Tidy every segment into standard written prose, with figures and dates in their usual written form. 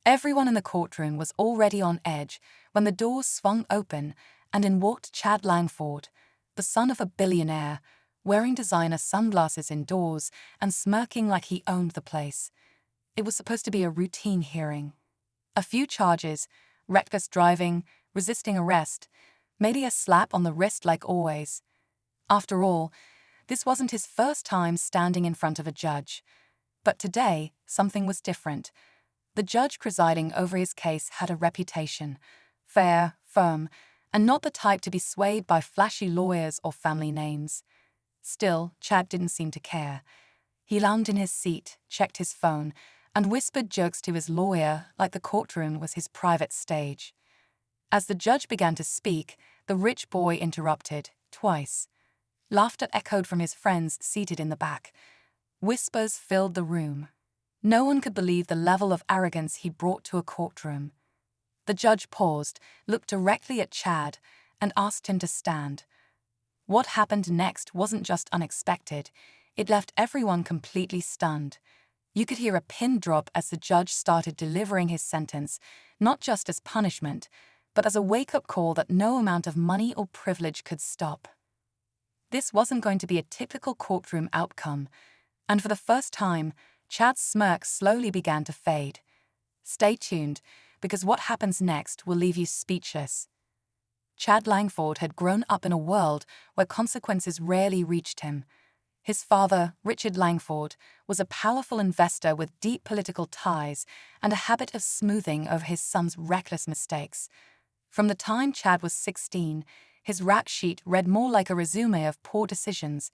Everyone in the courtroom was already on edge when the doors swung open and in walked Chad Langford, the son of a billionaire, wearing designer sunglasses indoors and smirking like he owned the place. It was supposed to be a routine hearing. A few charges, reckless driving, resisting arrest, maybe a slap on the wrist like always. After all, this wasn't his first time standing in front of a judge. But today, something was different. The judge presiding over his case had a reputation, fair, firm, and not the type to be swayed by flashy lawyers or family names. Still, Chad didn't seem to care. He lounged in his seat, checked his phone, and whispered jokes to his lawyer like the courtroom was his private stage. As the judge began to speak, the rich boy interrupted, twice. Laughter echoed from his friends seated in the back. Whispers filled the room. No one could believe the level of arrogance he brought to a courtroom. The judge paused, looked directly at Chad, and asked him to stand. What happened next wasn't just unexpected, it left everyone completely stunned. You could hear a pin drop as the judge started delivering his sentence, not just as punishment, but as a wake-up call that no amount of money or privilege could stop. This wasn't going to be a typical courtroom outcome, and for the first time, Chad's smirk slowly began to fade. Stay tuned, because what happens next will leave you speechless. Chad Langford had grown up in a world where consequences rarely reached him. His father, Richard Langford, was a powerful investor with deep political ties and a habit of smoothing over his son's reckless mistakes. From the time Chad was 16, his rap sheet read more like a resume of poor decisions: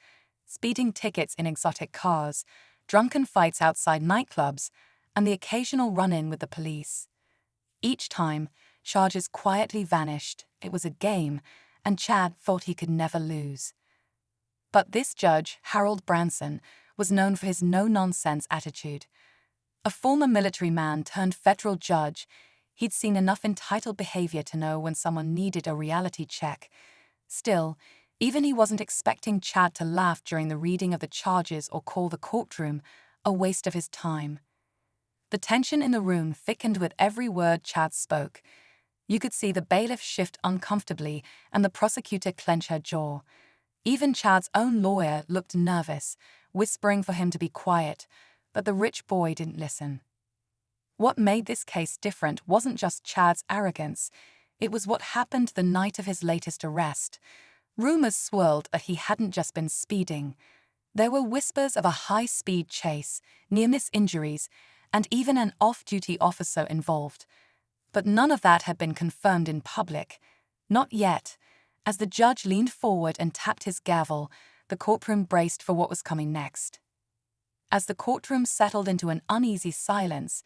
speeding tickets in exotic cars, drunken fights outside nightclubs, and the occasional run-in with the police. Each time, charges quietly vanished. It was a game, and Chad thought he could never lose. But this judge, Harold Branson, was known for his no-nonsense attitude. A former military man turned federal judge, he'd seen enough entitled behavior to know when someone needed a reality check. Still, even he wasn't expecting Chad to laugh during the reading of the charges or call the courtroom a waste of his time. The tension in the room thickened with every word Chad spoke. You could see the bailiff shift uncomfortably and the prosecutor clench her jaw. Even Chad's own lawyer looked nervous, whispering for him to be quiet, but the rich boy didn't listen. What made this case different wasn't just Chad's arrogance, it was what happened the night of his latest arrest. Rumors swirled that he hadn't just been speeding. There were whispers of a high-speed chase, near-miss injuries, and even an off-duty officer involved. But none of that had been confirmed in public. Not yet. As the judge leaned forward and tapped his gavel, the courtroom braced for what was coming next. As the courtroom settled into an uneasy silence,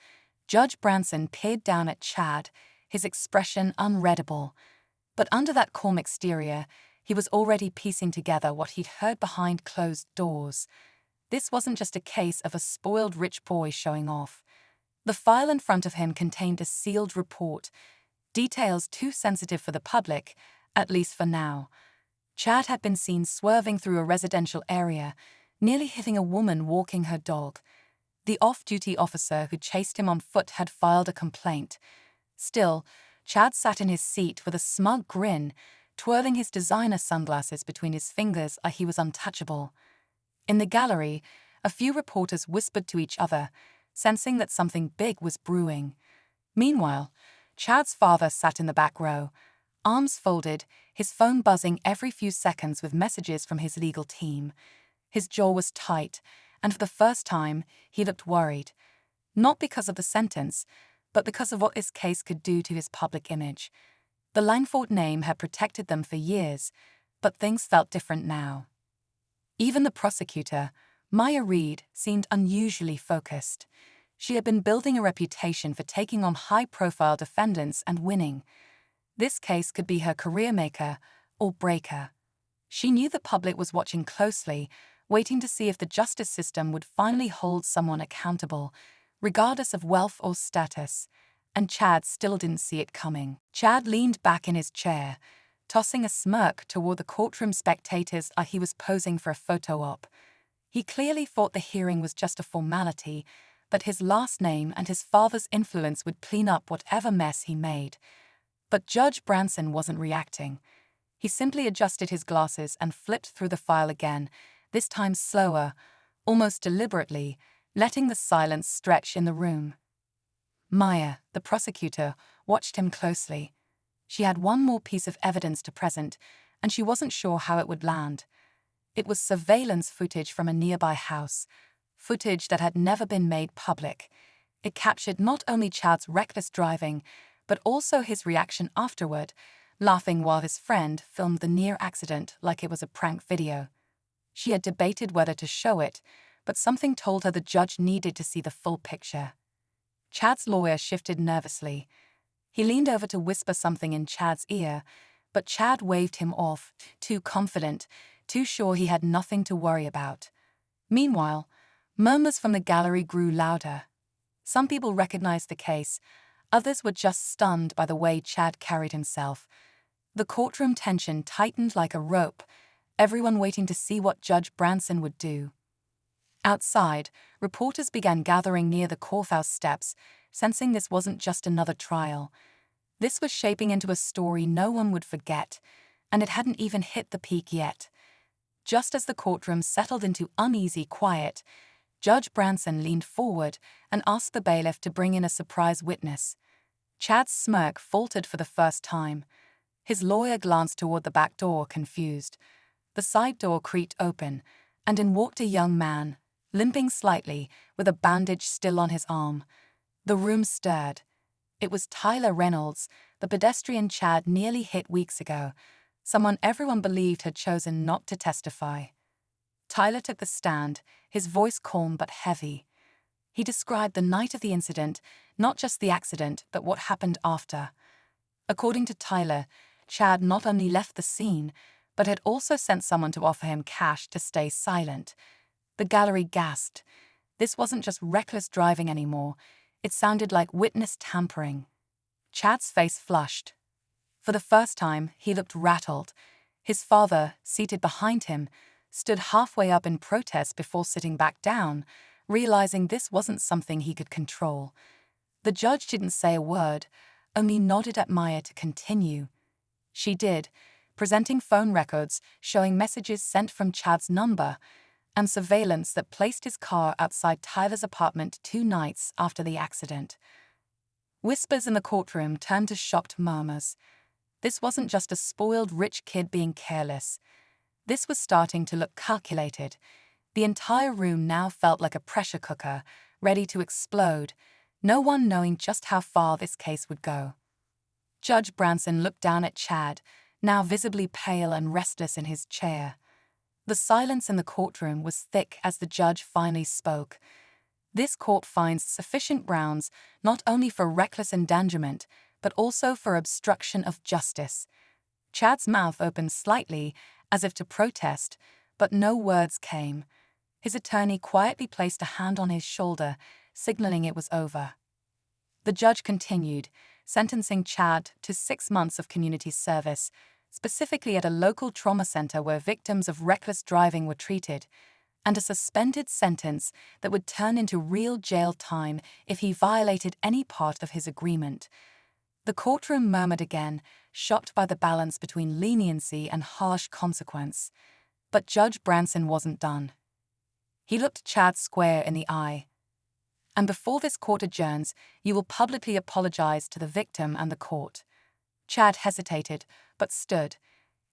Judge Branson peered down at Chad, his expression unreadable. But under that calm exterior, he was already piecing together what he'd heard behind closed doors. This wasn't just a case of a spoiled rich boy showing off. The file in front of him contained a sealed report, details too sensitive for the public, at least for now. Chad had been seen swerving through a residential area, nearly hitting a woman walking her dog. The off-duty officer who chased him on foot had filed a complaint. Still, Chad sat in his seat with a smug grin, twirling his designer sunglasses between his fingers like he was untouchable. In the gallery, a few reporters whispered to each other, sensing that something big was brewing. Meanwhile, Chad's father sat in the back row, arms folded, his phone buzzing every few seconds with messages from his legal team. His jaw was tight, and for the first time, he looked worried. Not because of the sentence, but because of what his case could do to his public image. The Langford name had protected them for years, but things felt different now. Even the prosecutor, Maya Reed, seemed unusually focused. She had been building a reputation for taking on high-profile defendants and winning. This case could be her career maker or breaker. She knew the public was watching closely, waiting to see if the justice system would finally hold someone accountable, regardless of wealth or status. And Chad still didn't see it coming. Chad leaned back in his chair, tossing a smirk toward the courtroom spectators like he was posing for a photo op. He clearly thought the hearing was just a formality, that his last name and his father's influence would clean up whatever mess he made. But Judge Branson wasn't reacting. He simply adjusted his glasses and flipped through the file again, this time slower, almost deliberately, letting the silence stretch in the room. Maya, the prosecutor, watched him closely. She had one more piece of evidence to present, and she wasn't sure how it would land. It was surveillance footage from a nearby house, footage that had never been made public. It captured not only Chad's reckless driving, but also his reaction afterward, laughing while his friend filmed the near accident like it was a prank video. She had debated whether to show it, but something told her the judge needed to see the full picture. Chad's lawyer shifted nervously. He leaned over to whisper something in Chad's ear, but Chad waved him off, too confident, too sure he had nothing to worry about. Meanwhile, murmurs from the gallery grew louder. Some people recognized the case, others were just stunned by the way Chad carried himself. The courtroom tension tightened like a rope, everyone waiting to see what Judge Branson would do. Outside, reporters began gathering near the courthouse steps, sensing this wasn't just another trial. This was shaping into a story no one would forget, and it hadn't even hit the peak yet. Just as the courtroom settled into uneasy quiet, Judge Branson leaned forward and asked the bailiff to bring in a surprise witness. Chad's smirk faltered for the first time. His lawyer glanced toward the back door, confused. The side door creaked open, and in walked a young man, limping slightly, with a bandage still on his arm. The room stirred. It was Tyler Reynolds, the pedestrian Chad nearly hit weeks ago, someone everyone believed had chosen not to testify. Tyler took the stand, his voice calm but heavy. He described the night of the incident, not just the accident, but what happened after. According to Tyler, Chad not only left the scene, but had also sent someone to offer him cash to stay silent. The gallery gasped. This wasn't just reckless driving anymore. It sounded like witness tampering. Chad's face flushed. For the first time, he looked rattled. His father, seated behind him, stood halfway up in protest before sitting back down, realizing this wasn't something he could control. The judge didn't say a word, only nodded at Maya to continue. She did, presenting phone records showing messages sent from Chad's number and surveillance that placed his car outside Tyler's apartment 2 nights after the accident. Whispers in the courtroom turned to shocked murmurs. This wasn't just a spoiled rich kid being careless. This was starting to look calculated. The entire room now felt like a pressure cooker, ready to explode, no one knowing just how far this case would go. Judge Branson looked down at Chad, now visibly pale and restless in his chair. The silence in the courtroom was thick as the judge finally spoke. This court finds sufficient grounds not only for reckless endangerment, but also for obstruction of justice. Chad's mouth opened slightly, as if to protest, but no words came. His attorney quietly placed a hand on his shoulder, signaling it was over. The judge continued, sentencing Chad to 6 months of community service, specifically at a local trauma center where victims of reckless driving were treated, and a suspended sentence that would turn into real jail time if he violated any part of his agreement. The courtroom murmured again, shocked by the balance between leniency and harsh consequence. But Judge Branson wasn't done. He looked Chad square in the eye. "And before this court adjourns, you will publicly apologize to the victim and the court." Chad hesitated, but stood.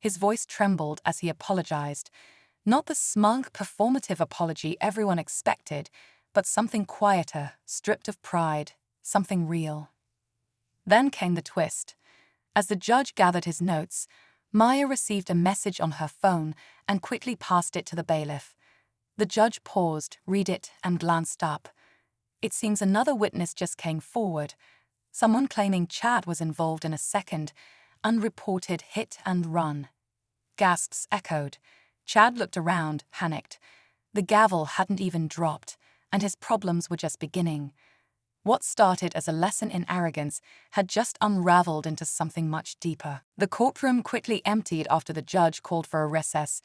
His voice trembled as he apologized. Not the smug, performative apology everyone expected, but something quieter, stripped of pride, something real. Then came the twist. As the judge gathered his notes, Maya received a message on her phone and quickly passed it to the bailiff. The judge paused, read it, and glanced up. It seems another witness just came forward, someone claiming Chad was involved in a second, unreported hit and run. Gasps echoed. Chad looked around, panicked. The gavel hadn't even dropped, and his problems were just beginning. What started as a lesson in arrogance had just unraveled into something much deeper. The courtroom quickly emptied after the judge called for a recess,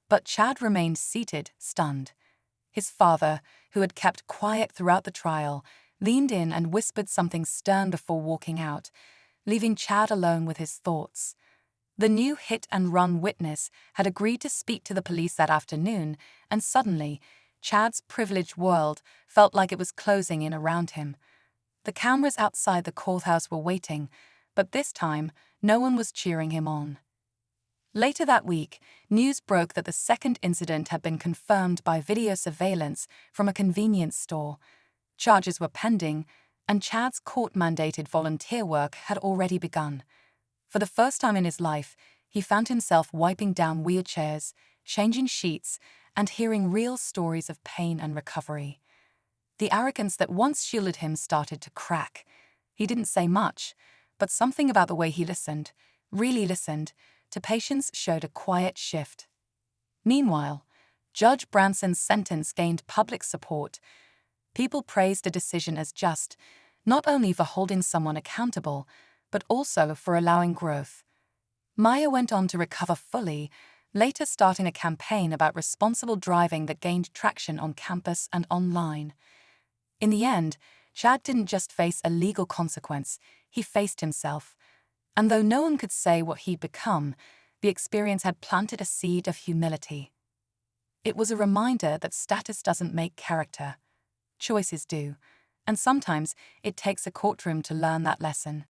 but Chad remained seated, stunned. His father, who had kept quiet throughout the trial, leaned in and whispered something stern before walking out, leaving Chad alone with his thoughts. The new hit-and-run witness had agreed to speak to the police that afternoon, and suddenly, Chad's privileged world felt like it was closing in around him. The cameras outside the courthouse were waiting, but this time, no one was cheering him on. Later that week, news broke that the second incident had been confirmed by video surveillance from a convenience store. Charges were pending, and Chad's court-mandated volunteer work had already begun. For the first time in his life, he found himself wiping down wheelchairs, changing sheets, and hearing real stories of pain and recovery. The arrogance that once shielded him started to crack. He didn't say much, but something about the way he listened, really listened, to patients showed a quiet shift. Meanwhile, Judge Branson's sentence gained public support. People praised the decision as just, not only for holding someone accountable, but also for allowing growth. Maya went on to recover fully, later starting a campaign about responsible driving that gained traction on campus and online. In the end, Chad didn't just face a legal consequence, he faced himself. And though no one could say what he'd become, the experience had planted a seed of humility. It was a reminder that status doesn't make character. Choices do, and sometimes it takes a courtroom to learn that lesson.